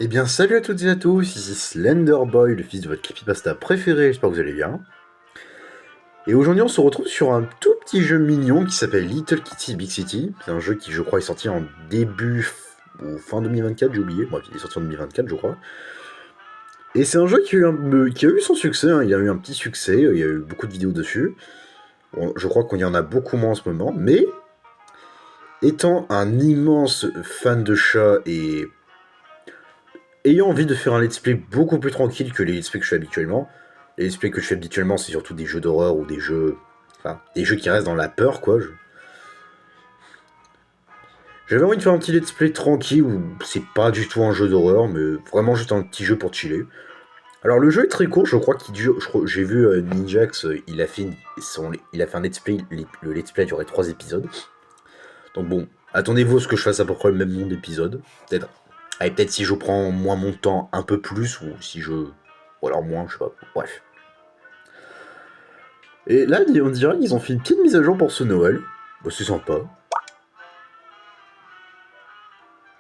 Eh bien, salut à toutes et à tous, ici Slenderboy, le fils de votre creepypasta préféré, j'espère que vous allez bien. Et aujourd'hui, on se retrouve sur un tout petit jeu mignon qui s'appelle Little Kitty Big City. C'est un jeu qui, je crois, est sorti en début ou fin 2024, j'ai oublié. Bref, il est sorti en 2024, je crois. Et c'est un jeu qui a eu son succès, hein. Il a eu un petit succès, il y a eu beaucoup de vidéos dessus. Bon, je crois qu'il y en a beaucoup moins en ce moment, mais étant un immense fan de chats et ayant envie de faire un let's play beaucoup plus tranquille que les let's play que je fais habituellement. Les let's play que je fais habituellement, c'est surtout des jeux d'horreur ou des jeux. Enfin, des jeux qui restent dans la peur, quoi. J'avais envie de faire un petit let's play tranquille où c'est pas du tout un jeu d'horreur, mais vraiment juste un petit jeu pour chiller. Alors le jeu est très court, je crois qu'il dure. J'ai vu Ninjax, il a fait un let's play. Le let's play a duré 3 épisodes. Donc bon, attendez-vous à ce que je fasse à peu près le même nombre d'épisodes. Peut-être. Allez, peut-être si je prends moins mon temps un peu plus, ou si je. Ou alors moins, je sais pas. Bref. Et là, on dirait qu'ils ont fait une petite mise à jour pour ce Noël. Bah, c'est sympa.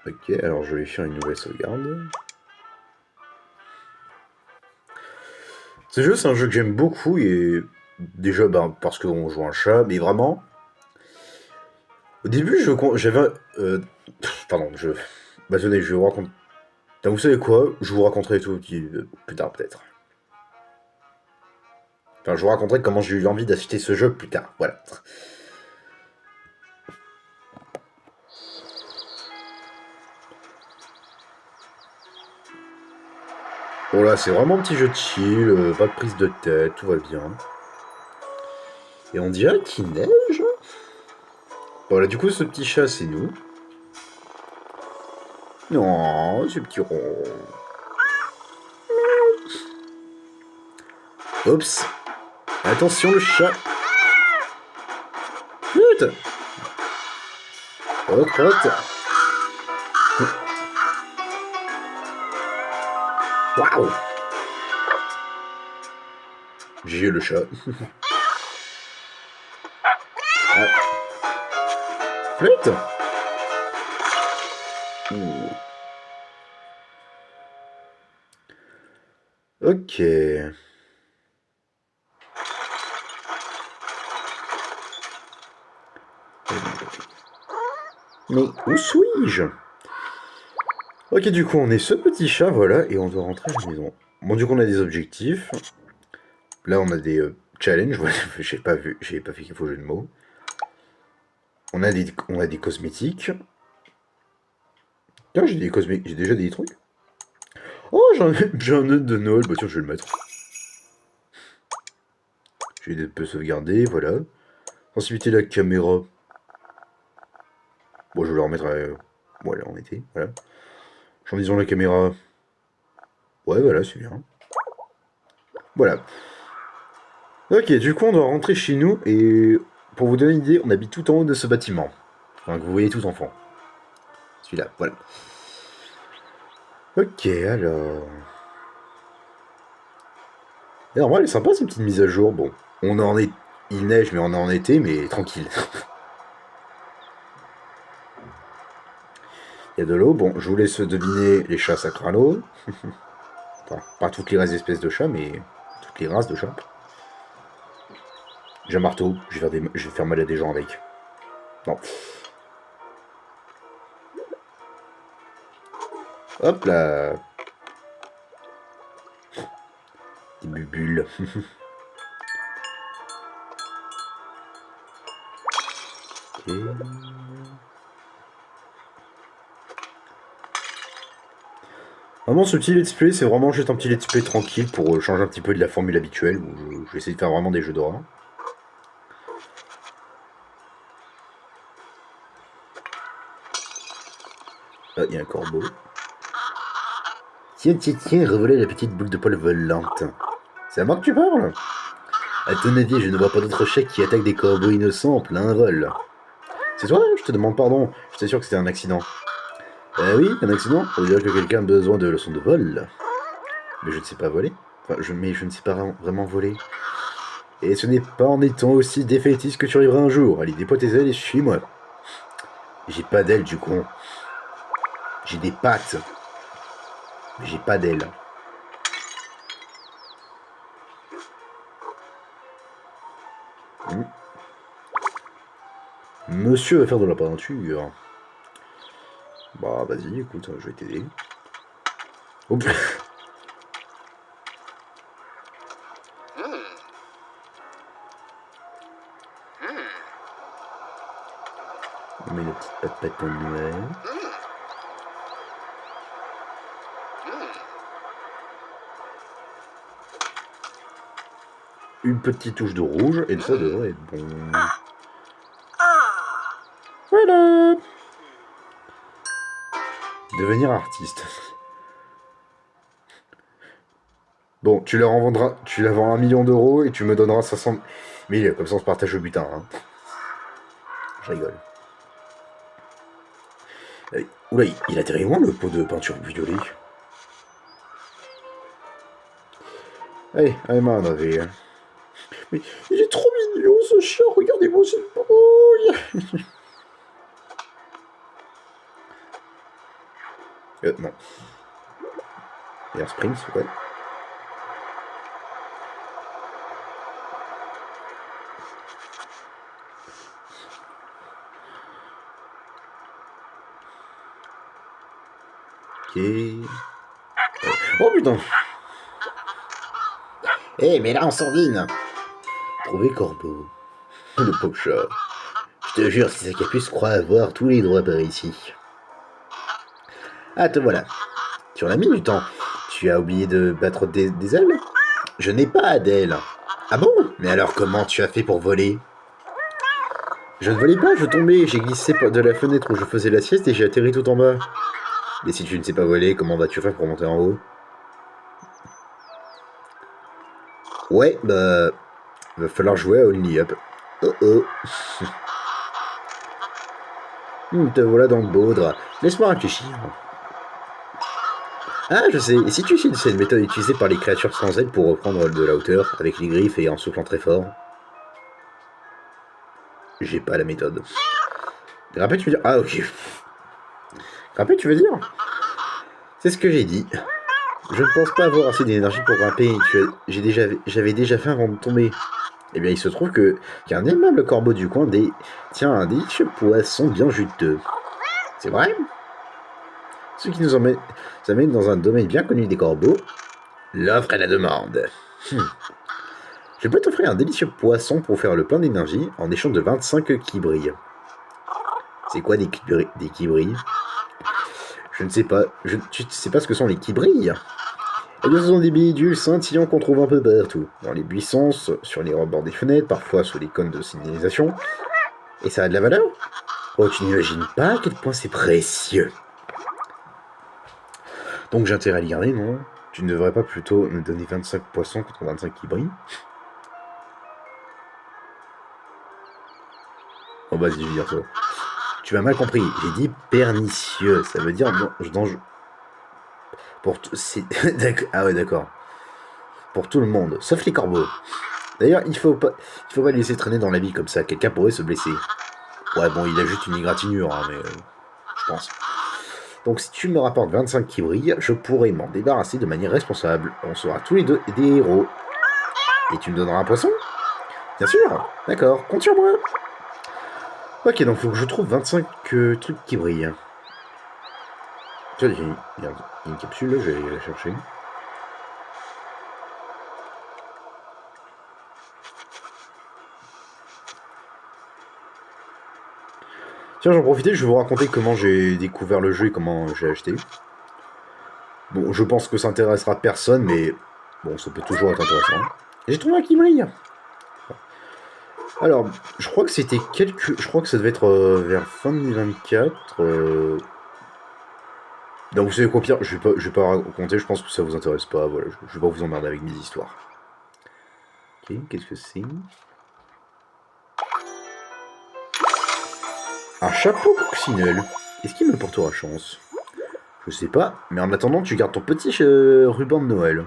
Ok, alors je vais faire une nouvelle sauvegarde. Ce jeu, c'est un jeu que j'aime beaucoup, et déjà parce qu'on joue un chat, mais vraiment. Au début, j'avais. Pardon, je. Bah, tenez, je vais vous raconter. Vous savez quoi? Je vous raconterai tout plus tard, peut-être. Enfin, je vous raconterai comment j'ai eu envie d'acheter ce jeu plus tard. Voilà. Bon, là, c'est vraiment un petit jeu de chill, pas de prise de tête, tout va bien. Et on dirait qu'il neige. Voilà, du coup, ce petit chat, c'est nous. Non, ce petit rond. Oups. Attention, le chat. Putain. Oh, crotte. Waouh. J'ai le chat. Ah. Flûte. Ouh. Ok. Mais où suis-je? Ok, du coup, on est ce petit chat, voilà, et on doit rentrer à la maison. Bon, du coup, on a des objectifs. Là, on a des challenges. Voilà, j'ai pas fait qu'il faut jeu de mots. On a des cosmétiques. Tiens, j'ai déjà des trucs. Oh, j'ai un œuf de Noël. Bah tiens, je vais le mettre. Je vais un peu sauvegarder, voilà. Sensibilité de la caméra. Bon, je vais le remettre à... Voilà, en été, voilà. Disons la caméra. Ouais, voilà, c'est bien. Voilà. Ok, du coup, on doit rentrer chez nous, et pour vous donner une idée, on habite tout en haut de ce bâtiment. Enfin, que vous voyez tout enfant. Celui-là, voilà. Ok, alors... Et en vrai, elle est sympa, ces petites mises à jour. Bon, on en est... Il neige, mais on est en été, mais tranquille. Il y a de l'eau. Bon, je vous laisse deviner les chats sacrent à l'eau. Enfin, pas toutes les espèces de chats, mais toutes les races de chats. J'ai un marteau, je vais faire mal à des gens avec. Non. Hop là. Des bubules. Ok. Vraiment, ce petit let's play, c'est vraiment juste un petit let's play tranquille pour changer un petit peu de la formule habituelle, où je vais essayer de faire vraiment des jeux d'horreur. Ah, il y a un corbeau. Tiens, tiens, tiens, revoilà la petite boule de poil volante. C'est à moi que tu parles? À ton avis, je ne vois pas d'autres chats qui attaquent des corbeaux innocents en plein vol. C'est toi? Je te demande pardon. Je t'assure que c'était un accident. Oui, un accident? Ça veut dire que quelqu'un a besoin de leçons de vol. Mais je ne sais pas voler. Enfin, mais je ne sais pas vraiment voler. Et ce n'est pas en étant aussi défaitiste que tu arriveras un jour. Allez, déploie tes ailes et suis-moi. J'ai pas d'ailes, du con. J'ai des pattes. Mais j'ai pas d'aile. Monsieur va faire de la peinture. Bah vas-y, écoute, je vais t'aider. Oups. On met la petite patte de Noël. Une petite touche de rouge et ça devrait être bon. Voilà. Devenir artiste. Bon, tu la revendras, tu la vends 1 million d'euros et tu me donneras 500 000, comme ça on se partage le butin. Hein. Je rigole. Oula, il atterrit loin le pot de peinture violet. Allez, allez, on avait. Mais il est trop mignon ce chien, regardez-moi cette brouille. Non. Air Springs, ouais. Ok. Oh putain. Eh, mais là on sordine. Trouver Corbeau. Le pauvre chat. Je te jure, si sa capuce croit avoir tous les droits par ici. Ah, te voilà. Tu en as mis du temps. Tu as oublié de battre des ailes? Je n'ai pas d'ailes. Ah bon? Mais alors comment tu as fait pour voler? Je ne volais pas, je tombais. J'ai glissé de la fenêtre où je faisais la sieste et j'ai atterri tout en bas. Mais si tu ne sais pas voler, comment vas-tu faire pour monter en haut? Ouais, bah... va falloir jouer à Only Up. Oh oh. Te voilà dans le baudre. Laisse-moi réfléchir. Ah, je sais. Et si tu utilises cette méthode utilisée par les créatures sans ailes pour reprendre de la hauteur, avec les griffes et en soufflant très fort? J'ai pas la méthode. Grimper, tu veux dire? Ah, ok. Grimper, tu veux dire? C'est ce que j'ai dit. Je ne pense pas avoir assez d'énergie pour grimper. J'avais déjà faim avant de tomber. Eh bien, il se trouve qu'un aimable corbeau du coin tient un délicieux poisson bien juteux. C'est vrai? Ce qui nous amène dans un domaine bien connu des corbeaux, l'offre et la demande. Je peux t'offrir un délicieux poisson pour faire le plein d'énergie en échange de 25 qui brillent. C'est quoi des qui brillent? Je ne sais pas. Tu ne sais pas ce que sont les qui brillent? Eh bien, ce sont des bidules scintillants qu'on trouve un peu partout. Dans les buissons, sur les rebords des fenêtres, parfois sous les cônes de signalisation. Et ça a de la valeur? Oh, tu n'imagines pas à quel point c'est précieux. Donc j'ai intérêt à les garder, non? Tu ne devrais pas plutôt me donner 25 poissons contre 25 qui brillent? Oh, vas-y, je vais dire ça. Tu m'as mal compris. J'ai dit pernicieux. Ça veut dire dangereux. Ah ouais, d'accord. Pour tout le monde, sauf les corbeaux. D'ailleurs, il faut pas les laisser traîner dans la vie comme ça. Quelqu'un pourrait se blesser. Ouais, bon, il a juste une égratignure, hein, mais je pense. Donc, si tu me rapportes 25 qui brillent, je pourrai m'en débarrasser de manière responsable. On sera tous les deux des héros. Et tu me donneras un poisson? Bien sûr. D'accord, compte sur moi. Ok, donc faut que je trouve 25 trucs qui brillent. Tiens, il y a une capsule, là, je vais aller la chercher. Tiens, j'en profitais, je vais vous raconter comment j'ai découvert le jeu et comment j'ai acheté. Bon, je pense que ça intéressera personne, mais bon, ça peut toujours être intéressant. J'ai trouvé un qui brille. Alors, je crois que c'était je crois que ça devait être vers fin 2024. Donc vous savez quoi, pire, je vais pas raconter, je pense que ça vous intéresse pas, voilà, je vais pas vous emmerder avec mes histoires. Ok, qu'est-ce que c'est? Un chapeau coccinelle. Est-ce qu'il me portera chance? Je sais pas, mais en attendant, tu gardes ton petit ruban de Noël.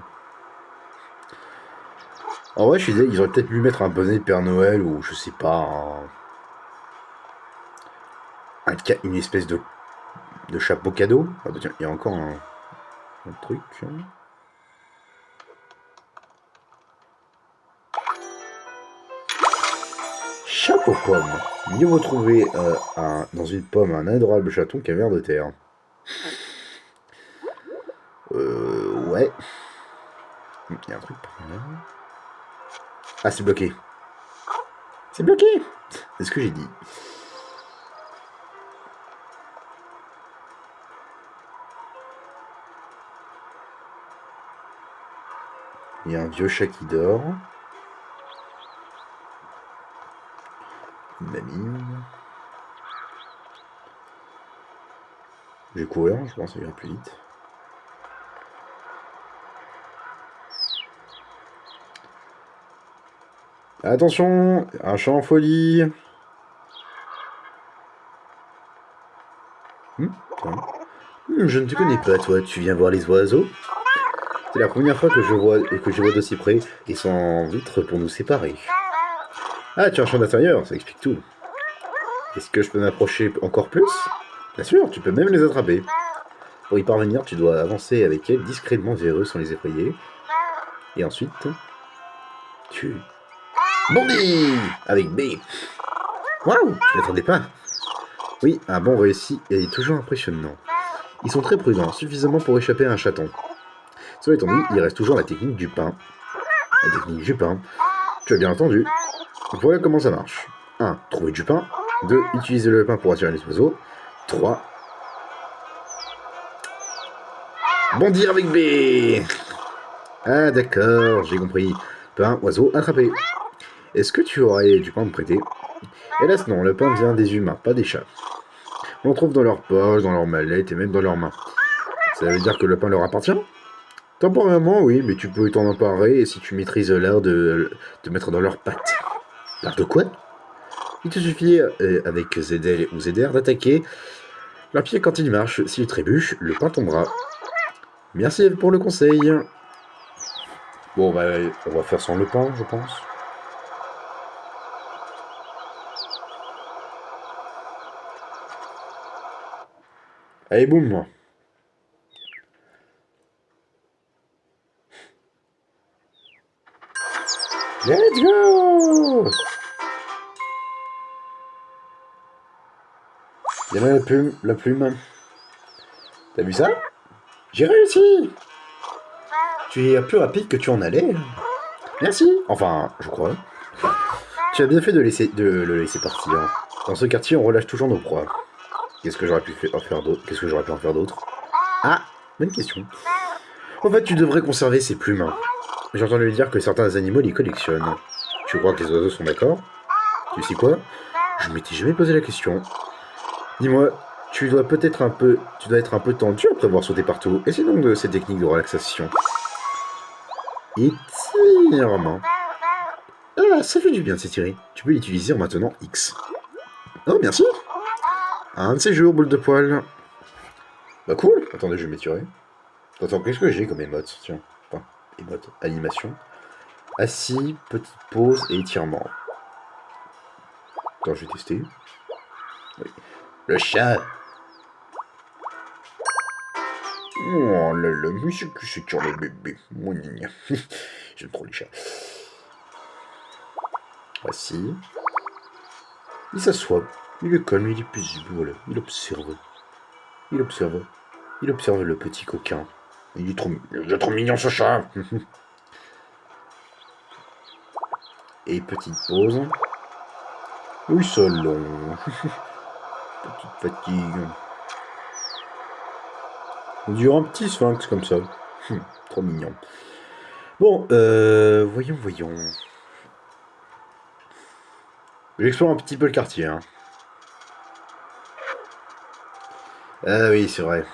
En vrai, je suis désolé, ils auraient peut-être pu mettre un bonnet de Père Noël ou je sais pas, une espèce de chapeau cadeau. Ah bah tiens, il y a encore un. un truc. Chapeau pomme. Mieux vaut trouver dans une pomme un adorable chaton qu'un ver de terre. Ouais. Il y a un truc par là. Ah, c'est bloqué. C'est bloqué. C'est ce que j'ai dit. Il y a un vieux chat qui dort. Une mamie. Je vais courir, je pense que ça ira plus vite. Attention, un chat en folie. Je ne te connais pas, toi. Tu viens voir les oiseaux? C'est la première fois que je vois d'aussi près et sans vitre pour nous séparer. Ah, tu as un champ d'intérieur, ça explique tout. Est-ce que je peux m'approcher encore plus? Bien sûr, tu peux même les attraper. Pour y parvenir, tu dois avancer avec elles discrètement vers eux sans les effrayer. Et ensuite, tu... Bondis avec B. Waouh, je m'attendais pas. Oui, un bond réussi est toujours impressionnant. Ils sont très prudents, suffisamment pour échapper à un chaton. Cela étant dit, il reste toujours la technique du pain. La technique du pain. Tu as bien entendu. Voilà comment ça marche. 1. Trouver du pain. 2. Utiliser le pain pour attirer les oiseaux. 3. Bondir avec B. Ah d'accord, j'ai compris. Pain, oiseau, attrapé. Est-ce que tu aurais du pain à me prêter? Hélas non, le pain vient des humains, pas des chats. On le trouve dans leurs poches, dans leurs mallettes et même dans leurs mains. Ça veut dire que le pain leur appartient? Temporairement, oui, mais tu peux t'en emparer si tu maîtrises l'art de mettre dans leurs pattes. L'art de quoi? Il te suffit, avec ZL ou ZR, d'attaquer leur pied quand ils marchent. S'ils trébuchent, le pain tombera. Merci pour le conseil. Bon, bah, on va faire sans le pain, je pense. Allez, boum. Let's go! Il y en a la plume. T'as vu ça? J'ai réussi! Tu es plus rapide que tu en allais. Merci. Enfin, je crois. Tu as bien fait de le laisser partir. Dans ce quartier, on relâche toujours nos proies. Qu'est-ce que j'aurais pu en faire d'autre? Qu'est-ce que j'aurais pu en faire d'autre? Ah, bonne question. En fait, tu devrais conserver ces plumes. J'ai entendu dire que certains animaux les collectionnent. Tu crois que les oiseaux sont d'accord? Tu sais quoi? Je m'étais jamais posé la question. Dis-moi, tu dois être un peu tendu après avoir sauté partout. Essaye donc de ces techniques de relaxation. Étirement. Ah, ça fait du bien de s'étirer. Tu peux l'utiliser en maintenant X. Oh, merci. Un de ces jours, boule de poil. Bah cool. Attendez, je vais m'étirer. Attends, qu'est-ce que j'ai comme émote? Tiens, enfin, émote, animation. Assis, petite pause et étirement. Attends, je vais tester. Oui. Le chat. Oh là là, mais c'est que c'est sur le bébé. Mon gna. J'aime trop les chats. Assis. Il s'assoit. Il est calme, il est paisible, voilà. Il observe. Il observe. Il observe le petit coquin. Il est trop mignon ce chat. Et petite pause. Oui, salon. Petite fatigue. On dirait un petit sphinx comme ça. Trop mignon. Bon, voyons. J'explore un petit peu le quartier. Hein. Ah oui, c'est vrai.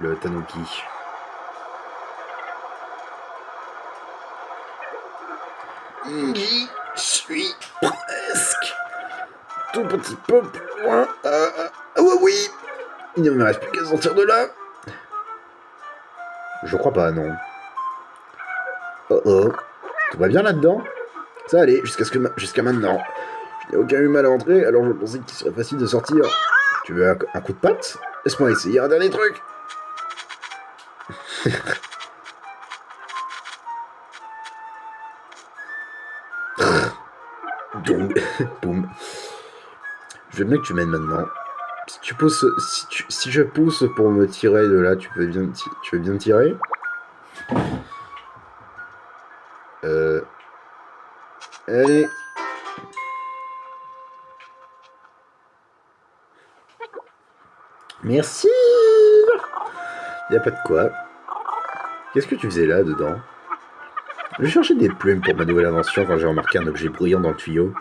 Le tanuki. J'y suis presque. Tout petit peu plus loin. Oui. Il ne me reste plus qu'à sortir de là. Je crois pas, non. Oh. Tout va bien là-dedans? Ça allait, jusqu'à maintenant. Je n'ai aucun eu mal à entrer, alors je pensais qu'il serait facile de sortir. Tu veux un coup de patte? Laisse-moi essayer un dernier truc. Boum. Je veux bien que tu m'aides maintenant. Si je pousse pour me tirer de là, tu veux bien me tirer? Allez. Merci. Y a pas de quoi. Qu'est-ce que tu faisais là dedans? Je cherchais des plumes pour ma nouvelle invention quand j'ai remarqué un objet bruyant dans le tuyau.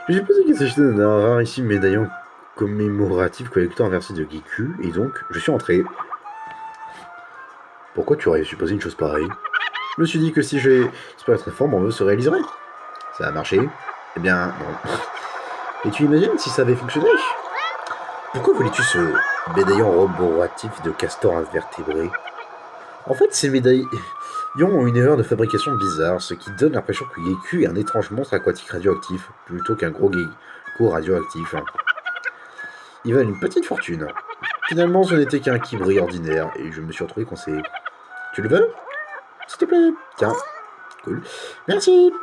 J'ai pensé qu'il s'agissait d'un rarissime médaillon commémoratif collector inversé de Giku, et donc je suis entré. Pourquoi tu aurais supposé une chose pareille? Je me suis dit que si j'ai espéré très fort, mon vœu se réaliserait. Ça a marché? Eh bien, non. Et tu imagines si ça avait fonctionné? Pourquoi voulais-tu ce médaillon roboratif de castor invertébré? En fait, ces médaillons ont une erreur de fabrication bizarre, ce qui donne l'impression que Geku est un étrange monstre aquatique radioactif, plutôt qu'un gros gecko radioactif. Ils valent une petite fortune. Finalement, ce n'était qu'un kibri ordinaire, et je me suis retrouvé coincé. Tu le veux? S'il te plaît. Tiens. Cool. Merci.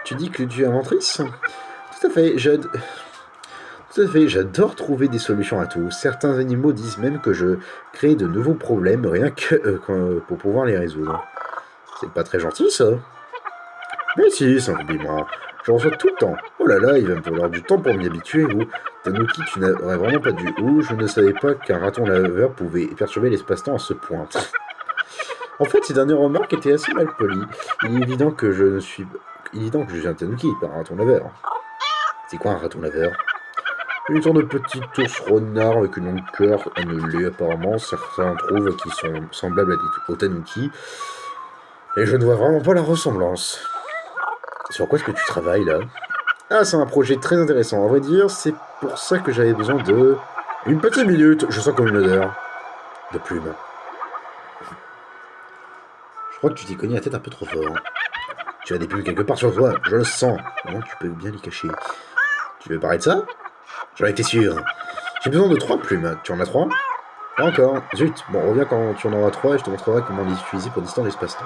Tu dis que tu es inventrice? Tout à fait, j'adore trouver des solutions à tout. Certains animaux disent même que je crée de nouveaux problèmes rien que pour pouvoir les résoudre. C'est pas très gentil, ça? Mais si, c'est un compliment. J'en reçois tout le temps. Oh là là, il va me falloir du temps pour m'y habituer, ou Tanuki, tu n'aurais vraiment pas dû. Ou je ne savais pas qu'un raton laveur pouvait perturber l'espace-temps à ce point. En fait, ces dernières remarques étaient assez mal polies. Il est évident que je suis un Tanuki, pas un raton laveur. C'est quoi un raton laveur? Une sorte de petit ours renard avec une longue cœur annelée apparemment. Certains trouvent qu'ils sont semblables aux Tanuki. Et je ne vois vraiment pas la ressemblance. Sur quoi est-ce que tu travailles là? Ah, c'est un projet très intéressant. À vrai dire, c'est pour ça que j'avais besoin de... Une petite minute, je sens comme une odeur. De plume. Je crois que tu t'y cogné la tête un peu trop fort. Tu as des plumes quelque part sur toi, je le sens. Non, tu peux bien les cacher. Tu veux parler de ça? J'en étais sûr. J'ai besoin de 3 plumes. Tu en as 3? Pas encore. Zut. Bon, reviens quand tu en auras 3 et je te montrerai comment les utiliser pour distance l'espace-temps.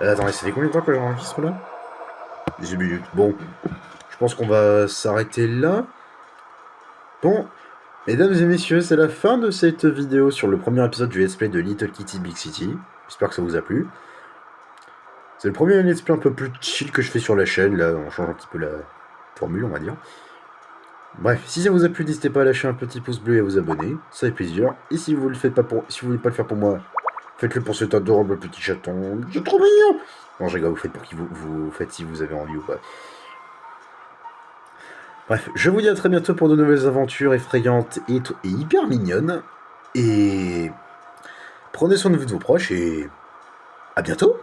Attends, ça fait combien de temps que j'enregistre là? 18 minutes. Bon, je pense qu'on va s'arrêter là. Bon, mesdames et messieurs, c'est la fin de cette vidéo sur le premier épisode du let's play de Little Kitty Big City. J'espère que ça vous a plu. C'est le premier let's play un peu plus chill que je fais sur la chaîne. Là, on change un petit peu la formule, on va dire. Bref, si ça vous a plu, n'hésitez pas à lâcher un petit pouce bleu et à vous abonner. Ça fait plaisir. Et si vous ne voulez pas le faire pour moi, faites-le pour cet adorable petit chaton. C'est trop mignon. Non, je rigole, vous faites pour qui vous faites si vous avez envie ou pas. Bref, je vous dis à très bientôt pour de nouvelles aventures effrayantes et hyper mignonnes. Et prenez soin de vous de vos proches et à bientôt.